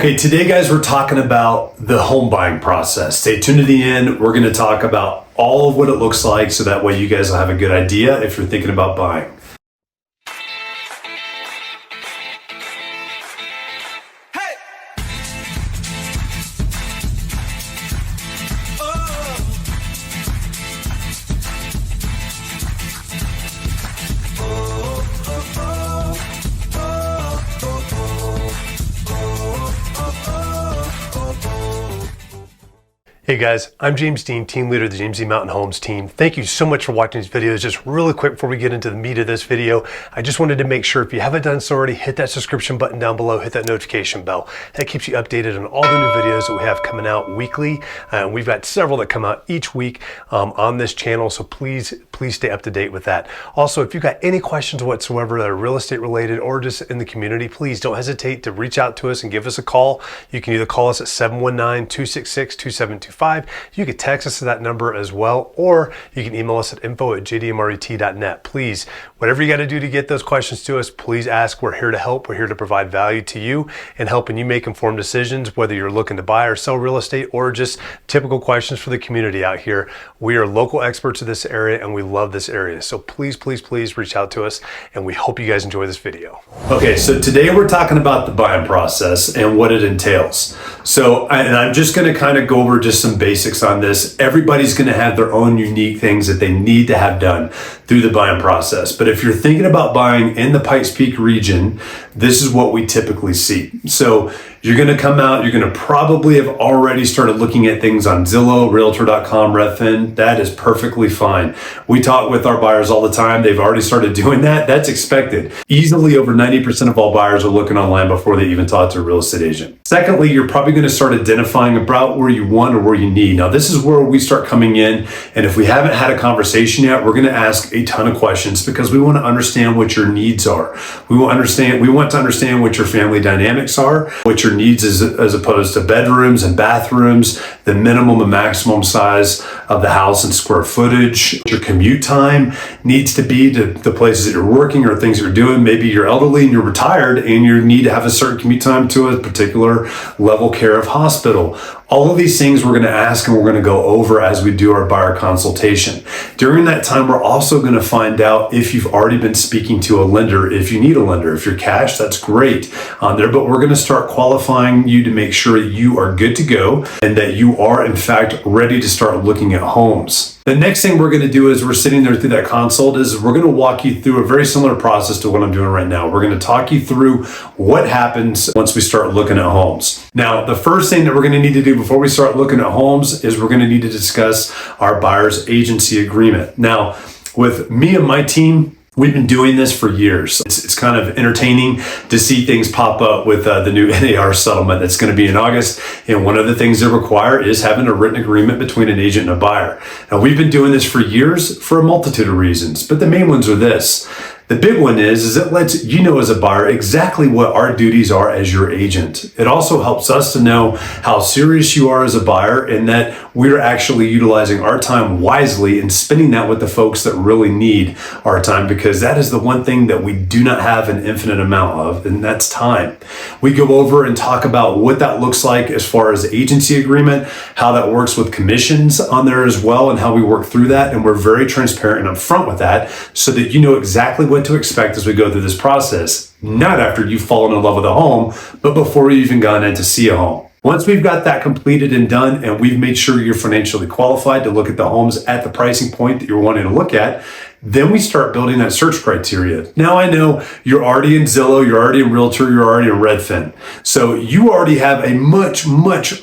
Okay, today guys, we're talking about the home buying process. Stay tuned to the end. We're going to talk about all of what it looks like so that way you guys will have a good idea if you're thinking about buying. Hey guys, I'm James Dean, team leader of the James E. Mountain Homes team. Thank you so much for watching these videos. Just really quick before we get into the meat of this video, I just wanted to make sure if you haven't done so already, hit that subscription button down below, hit that notification bell. That keeps you updated on all the new videos that we have coming out weekly. We've got several that come out each week on this channel, so please stay up to date with that. Also, if you've got any questions whatsoever that are real estate related or just in the community, please don't hesitate to reach out to us and give us a call. You can either call us at 719-266-2725. You can text us to that number as well, or you can email us at info@jdmret.net. Please, whatever you got to do to get those questions to us, please ask. We're here to help. We're here to provide value to you and helping you make informed decisions, whether you're looking to buy or sell real estate or just typical questions for the community out here. We are local experts of this area and we love this area. So please reach out to us, and we hope you guys enjoy this video. Okay, so today we're talking about the buying process and what it entails. So, and I'm just going to kind of go over just some basics on this. Everybody's going to have their own unique things that they need to have done through the buying process. But if you're thinking about buying in the Pikes Peak region, this is what we typically see. So you're going to come out, you're going to probably have already started looking at things on Zillow, Realtor.com, Redfin. That is perfectly fine. We talk with our buyers all the time. They've already started doing that. That's expected. Easily over 90% of all buyers are looking online before they even talk to a real estate agent. Secondly, you're probably going to start identifying about where you want or where you need. Now, this is where we start coming in. And if we haven't had a conversation yet, we're going to ask a ton of questions because we want to understand what your needs are. We want to understand what your family dynamics are, what your needs as opposed to bedrooms and bathrooms, the minimum and maximum size of the house and square footage, your commute time needs to be to the places that you're working or things that you're doing. Maybe you're elderly and you're retired and you need to have a certain commute time to a particular level care of hospital. All of these things we're going to ask and we're going to go over as we do our buyer consultation. During that time, we're also going to find out if you've already been speaking to a lender, if you need a lender. If you're cash, that's great on there, but we're going to start qualifying you to make sure you are good to go and that you are in fact ready to start looking at homes. The next thing we're going to do is we're sitting there through that consult is we're going to walk you through a very similar process to what I'm doing right now. We're going to talk you through what happens once we start looking at homes. Now, the first thing that we're going to need to do before we start looking at homes is we're going to need to discuss our buyer's agency agreement. Now, with me and my team, we've been doing this for years. It's kind of entertaining to see things pop up with the new NAR settlement that's going to be in August. And one of the things they require is having a written agreement between an agent and a buyer. Now, we've been doing this for years for a multitude of reasons, but the main ones are this. The big one is it lets you know as a buyer exactly what our duties are as your agent. It also helps us to know how serious you are as a buyer and that we're actually utilizing our time wisely and spending that with the folks that really need our time, because that is the one thing that we do not have an infinite amount of, and that's time. We go over and talk about what that looks like as far as agency agreement, how that works with commissions on there as well, and how we work through that. And we're very transparent and upfront with that so that you know exactly what to expect as we go through this process, not after you've fallen in love with a home, but before you've even gone in to see a home. Once we've got that completed and done, and we've made sure you're financially qualified to look at the homes at the pricing point that you're wanting to look at, then we start building that search criteria. Now I know you're already in Zillow, you're already in Realtor, you're already in Redfin. So you already have a much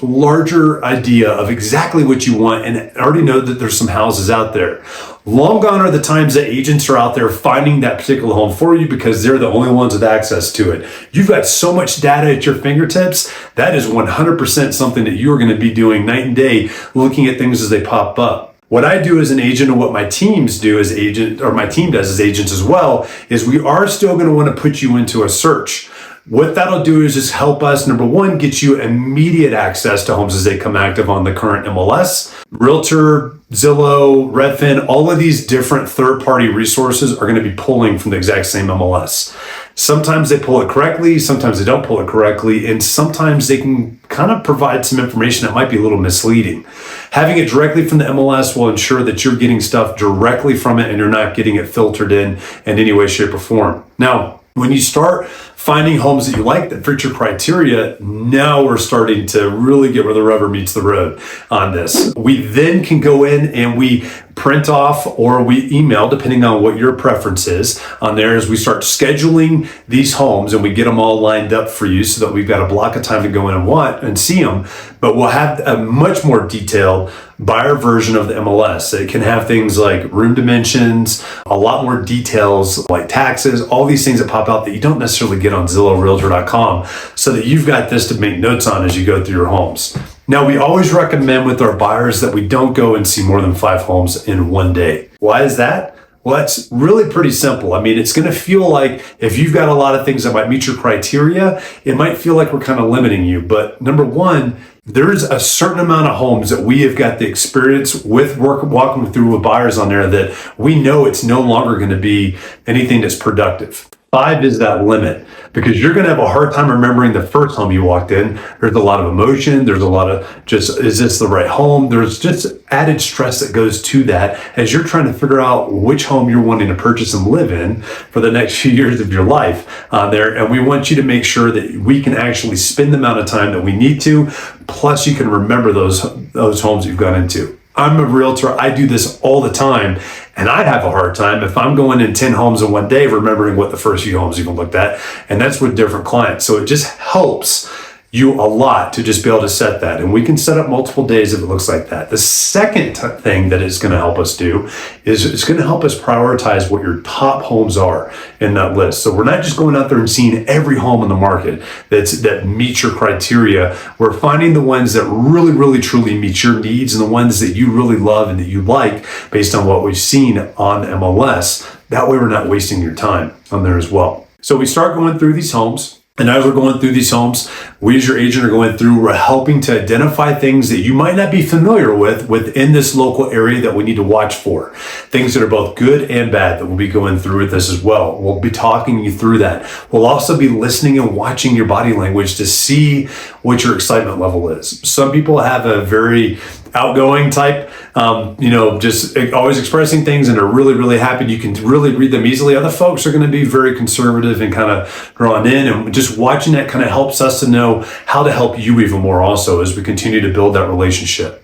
larger idea of exactly what you want and already know that there's some houses out there. Long gone are the times that agents are out there finding that particular home for you because they're the only ones with access to it. You've got so much data at your fingertips. That is 100% something that you're going to be doing night and day, looking at things as they pop up. What I do as an agent and what my teams do as agent, or my team does as agents as well, is we are still going to want to put you into a search. What that'll do is just help us, number one, get you immediate access to homes as they come active on the current MLS. Realtor, Zillow, Redfin, all of these different third-party resources are going to be pulling from the exact same MLS. Sometimes they pull it correctly, sometimes they don't pull it correctly, and sometimes they can kind of provide some information that might be a little misleading. Having it directly from the MLS will ensure that you're getting stuff directly from it and you're not getting it filtered in any way, shape, or form. Now, when you start finding homes that you like that fit your criteria, now we're starting to really get where the rubber meets the road on this. We then can go in and we print off or we email, depending on what your preference is on there, as we start scheduling these homes and we get them all lined up for you so that we've got a block of time to go in and see them. But we'll have a much more detailed buyer version of the MLS. It can have things like room dimensions, a lot more details like taxes, all these things that pop out that you don't necessarily get on Zillow, Realtor.com, so that you've got this to make notes on as you go through your homes. Now, we always recommend with our buyers that we don't go and see more than 5 homes in one day. Why is that? Well, that's really pretty simple. I mean, it's going to feel like if you've got a lot of things that might meet your criteria, it might feel like we're kind of limiting you. But number one, there's a certain amount of homes that we have got the experience with walking through with buyers on there that we know it's no longer going to be anything that's productive. 5 is that limit, because you're going to have a hard time remembering the first home you walked in. There's a lot of emotion. There's a lot of just, is this the right home? There's just added stress that goes to that as you're trying to figure out which home you're wanting to purchase and live in for the next few years of your life there. And we want you to make sure that we can actually spend the amount of time that we need to, plus you can remember those homes you've gone into. I'm a realtor. I do this all the time, and I have a hard time if I'm going in 10 homes in one day, remembering what the first few homes even looked at, and that's with different clients. So it just helps you a lot to just be able to set that, and we can set up multiple days if it looks like that. The second thing that it's going to help us do is it's going to help us prioritize what your top homes are in that list. So we're not just going out there and seeing every home in the market that meets your criteria. We're finding the ones that really, really, truly meet your needs and the ones that you really love and that you like based on what we've seen on MLS. That way we're not wasting your time on there as well. So we start going through these homes. And as we're going through these homes, we as your agent are going through, we're helping to identify things that you might not be familiar with within this local area that we need to watch for. Things that are both good and bad that we'll be going through with this as well. We'll be talking you through that. We'll also be listening and watching your body language to see what your excitement level is. Some people have a very outgoing type, just always expressing things and are really, really happy. You can really read them easily. Other folks are going to be very conservative and kind of drawn in, and just watching that kind of helps us to know how to help you even more also as we continue to build that relationship.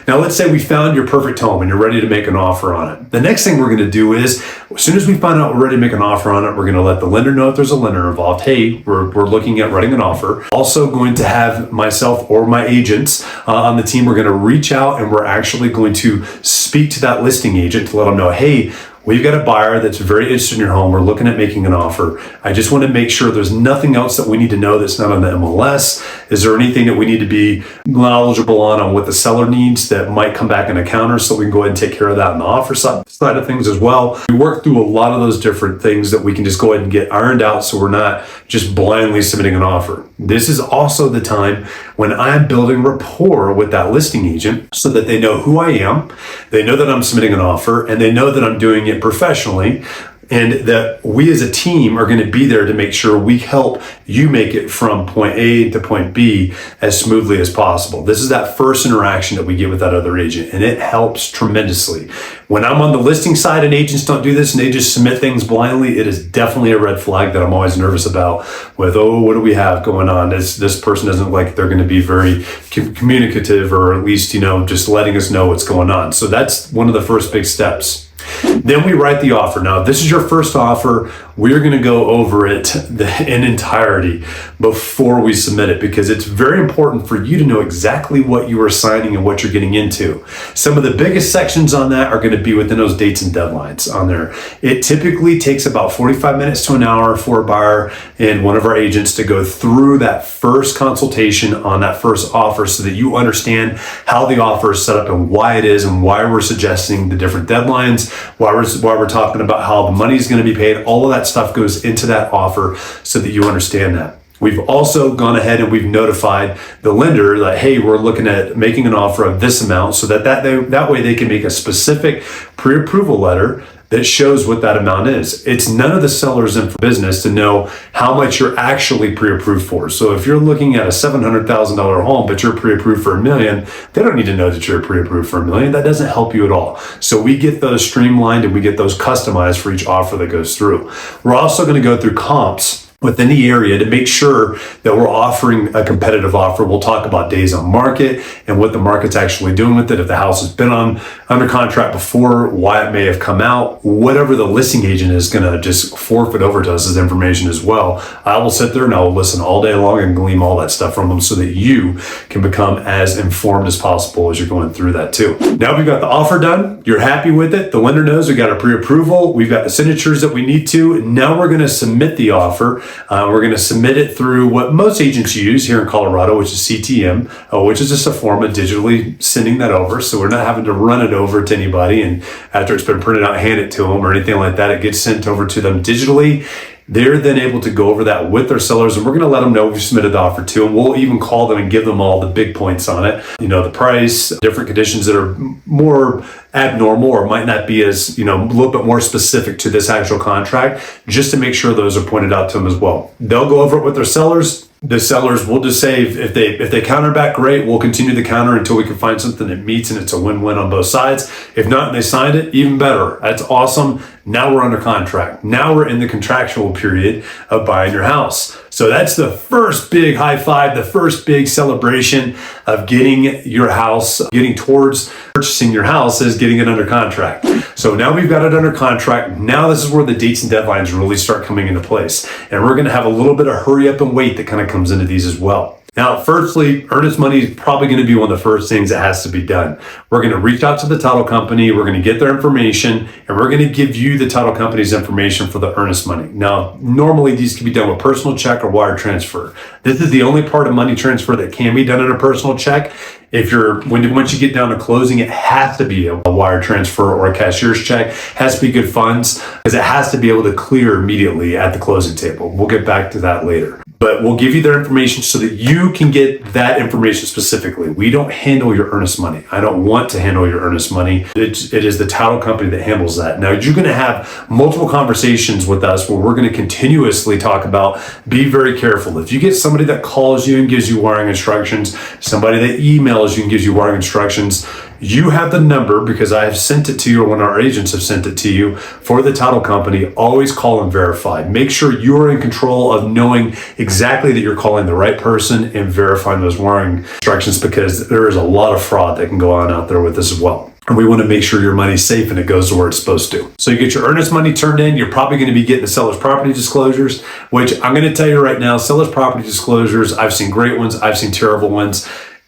Now, let's say we found your perfect home and you're ready to make an offer on it. The next thing we're going to do is, as soon as we find out we're ready to make an offer on it, we're going to let the lender know if there's a lender involved. Hey, we're looking at writing an offer. Also going to have myself or my agents on the team. We're going to reach out and we're actually going to speak to that listing agent to let them know, hey, we've got a buyer that's very interested in your home. We're looking at making an offer. I just want to make sure there's nothing else that we need to know that's not on the MLS. Is there anything that we need to be knowledgeable on what the seller needs that might come back in a counter, so we can go ahead and take care of that on the offer side of things as well. We work through a lot of those different things that we can just go ahead and get ironed out so we're not just blindly submitting an offer. This is also the time when I'm building rapport with that listing agent so that they know who I am, they know that I'm submitting an offer, and they know that I'm doing it professionally, and that we as a team are going to be there to make sure we help you make it from point A to point B as smoothly as possible. This is that first interaction that we get with that other agent, and it helps tremendously. When I'm on the listing side and agents don't do this and they just submit things blindly, it is definitely a red flag that I'm always nervous about with, what do we have going on? This person doesn't look like they're going to be very communicative, or at least, just letting us know what's going on. So that's one of the first big steps. Then we write the offer. Now, if this is your first offer, we're going to go over it in entirety before we submit it, because it's very important for you to know exactly what you are signing and what you're getting into. Some of the biggest sections on that are going to be within those dates and deadlines on there. It typically takes about 45 minutes to an hour for a buyer and one of our agents to go through that first consultation on that first offer so that you understand how the offer is set up and why it is and why we're suggesting the different deadlines, why we're talking about how the money is going to be paid. All of that stuff goes into that offer so that you understand that. We've also gone ahead and we've notified the lender that, hey, we're looking at making an offer of this amount, so that way they can make a specific pre-approval letter that shows what that amount is. It's none of the seller's in for business to know how much you're actually pre-approved for. So if you're looking at a $700,000 home, but you're pre-approved for $1 million, they don't need to know that you're pre-approved for $1 million. That doesn't help you at all. So we get those streamlined and we get those customized for each offer that goes through. We're also going to go through comps within the area to make sure that we're offering a competitive offer. We'll talk about days on market and what the market's actually doing with it. If the house has been under contract before, why it may have come out, whatever the listing agent is going to just forfeit over to us as information as well. I will sit there and I will listen all day long and glean all that stuff from them so that you can become as informed as possible as you're going through that too. Now we've got the offer done. You're happy with it. The lender knows we got a pre-approval. We've got the signatures that we need to. Now we're going to submit the offer. We're going to submit it through what most agents use here in Colorado, which is CTM, which is just a form of digitally sending that over. So we're not having to run it over to anybody. And after it's been printed out, hand it to them or anything like that. It gets sent over to them digitally. They're then able to go over that with their sellers, and we're going to let them know we've submitted the offer to them. We'll even call them and give them all the big points on it. You know, the price, different conditions that are more abnormal or might not be as, a little bit more specific to this actual contract, just to make sure those are pointed out to them as well. They'll go over it with their sellers. The sellers will just say, if they counter back, great, we'll continue the counter until we can find something that meets and it's a win-win on both sides. If not, and they signed it, even better. That's awesome. Now we're under contract. Now we're in the contractual period of buying your house. So that's the first big high five, the first big celebration of getting your house, getting towards purchasing your house is getting it under contract. So now we've got it under contract. Now this is where the dates and deadlines really start coming into place. And we're going to have a little bit of hurry up and wait that kind of comes into these as well. Now, firstly, earnest money is probably going to be one of the first things that has to be done. We're going to reach out to the title company. We're going to get their information, and we're going to give you the title company's information for the earnest money. Now, normally these can be done with personal check or wire transfer. This is the only part of money transfer that can be done in a personal check. Once you get down to closing, it has to be a wire transfer or a cashier's check. It has to be good funds because it has to be able to clear immediately at the closing table. We'll get back to that later. But we'll give you their information so that you can get that information specifically. We don't handle your earnest money. I don't want to handle your earnest money. It is the title company that handles that. Now, you're going to have multiple conversations with us where we're going to continuously talk about, be very careful. If you get somebody that calls you and gives you wiring instructions, somebody that emails you and gives you wiring instructions, you have the number because I have sent it to you or one of our agents have sent it to you for the title company. Always call and verify. Make sure you're in control of knowing exactly that you're calling the right person and verifying those wiring instructions because there is a lot of fraud that can go on out there with this as well. And we want to make sure your money's safe and it goes to where it's supposed to. So you get your earnest money turned in. You're probably going to be getting the seller's property disclosures, which I'm going to tell you right now, seller's property disclosures, I've seen great ones. I've seen terrible ones.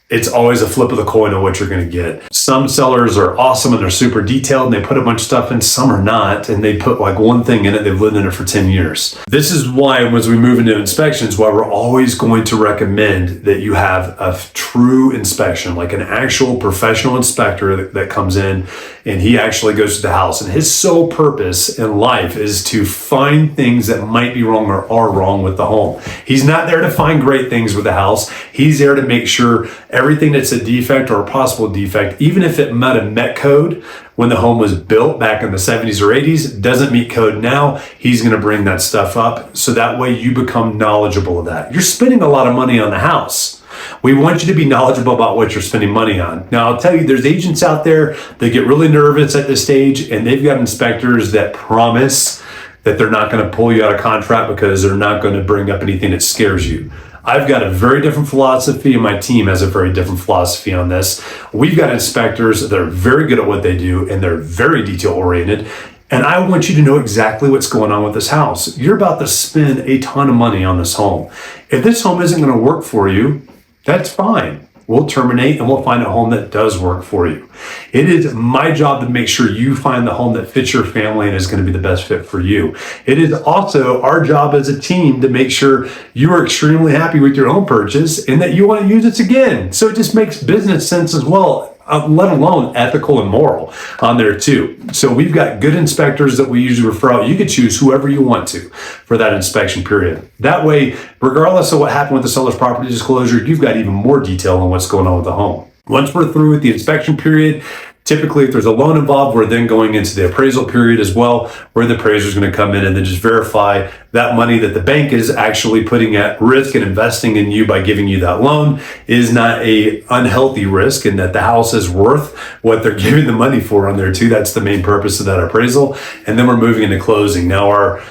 It's always a flip of the coin of what you're going to get. Some sellers are awesome and they're super detailed and they put a bunch of stuff in. Some are not, and they put like one thing in it. They've lived in it for 10 years. This is why, as we move into inspections, why we're always going to recommend that you have a true inspection, like an actual professional inspector that comes in and he actually goes to the house. And his sole purpose in life is to find things that might be wrong or are wrong with the home. He's not there to find great things with the house. He's there to make sure everything that's a defect or a possible defect, even if it might have met code when the home was built back in the 70s or 80s, doesn't meet code now, he's going to bring that stuff up. So that way you become knowledgeable of that. You're spending a lot of money on the house. We want you to be knowledgeable about what you're spending money on. Now, I'll tell you, there's agents out there that get really nervous at this stage, and they've got inspectors that promise that they're not going to pull you out of contract because they're not going to bring up anything that scares you. I've got a very different philosophy, and my team has a very different philosophy on this. We've got inspectors that are very good at what they do, and they're very detail-oriented. And I want you to know exactly what's going on with this house. You're about to spend a ton of money on this home. If this home isn't going to work for you, that's fine. We'll terminate and we'll find a home that does work for you. It is my job to make sure you find the home that fits your family and is going to be the best fit for you. It is also our job as a team to make sure you are extremely happy with your home purchase and that you want to use it again. So it just makes business sense as well. Let alone ethical and moral on there too. So we've got good inspectors that we usually refer out. You can choose whoever you want to for that inspection period. That way, regardless of what happened with the seller's property disclosure, you've got even more detail on what's going on with the home. Once we're through with the inspection period, Typically, if there's a loan involved, we're then going into the appraisal period as well, where the appraiser is going to come in and then just verify that money that the bank is actually putting at risk and investing in you by giving you that loan is not a unhealthy risk, and that the house is worth what they're giving the money for on there too. That's the main purpose of that appraisal. And then we're moving into closing. Now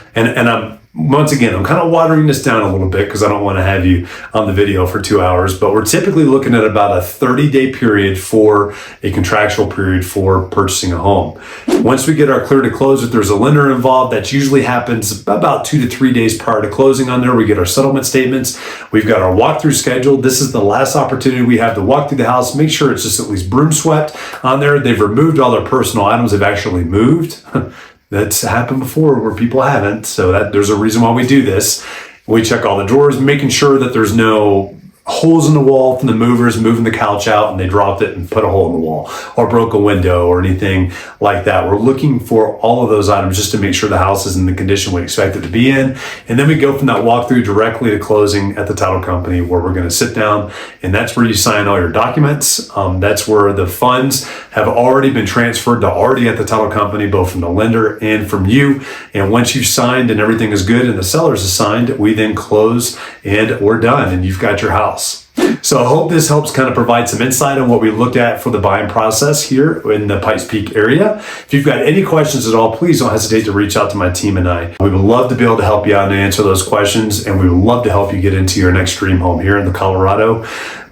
once again, I'm kind of watering this down a little bit because I don't want to have you on the video for 2 hours, but we're typically looking at about a 30-day period for a contractual period for purchasing a home. Once we get our clear to close, if there's a lender involved, that usually happens about 2 to 3 days prior to closing on there. We get our settlement statements. We've got our walkthrough scheduled. This is the last opportunity we have to walk through the house, make sure it's just at least broom swept on there. They've removed all their personal items. They've actually moved. That's happened before where people haven't. So there's a reason why we do this. We check all the drawers, making sure that there's no holes in the wall from the movers moving the couch out and they dropped it and put a hole in the wall or broke a window or anything like that. We're looking for all of those items just to make sure the house is in the condition we expect it to be in. And then we go from that walkthrough directly to closing at the title company, where we're going to sit down, and that's where you sign all your documents. That's where the funds have already been transferred to already at the title company, both from the lender and from you. And once you've signed and everything is good and the sellers is signed, we then close and we're done and you've got your house. So I hope this helps kind of provide some insight on what we looked at for the buying process here in the Pikes Peak area. If you've got any questions at all, please don't hesitate to reach out to my team and I. We would love to be able to help you out and answer those questions, and we would love to help you get into your next dream home here in the Colorado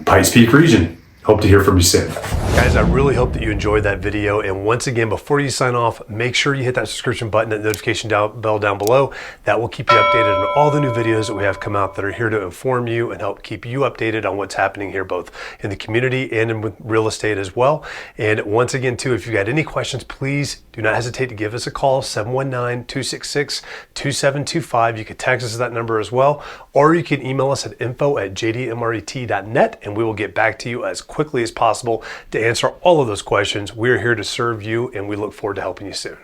Pikes Peak region. Hope to hear from you soon. Guys, I really hope that you enjoyed that video. And once again, before you sign off, make sure you hit that subscription button, that notification bell down below. That will keep you updated on all the new videos that we have come out that are here to inform you and help keep you updated on what's happening here, both in the community and in real estate as well. And once again, too, if you've got any questions, please do not hesitate to give us a call, 719-266-2725. You can text us at that number as well, or you can email us at info@jdmret.net, and we will get back to you as quickly as possible to answer all of those questions. We're here to serve you, and we look forward to helping you soon.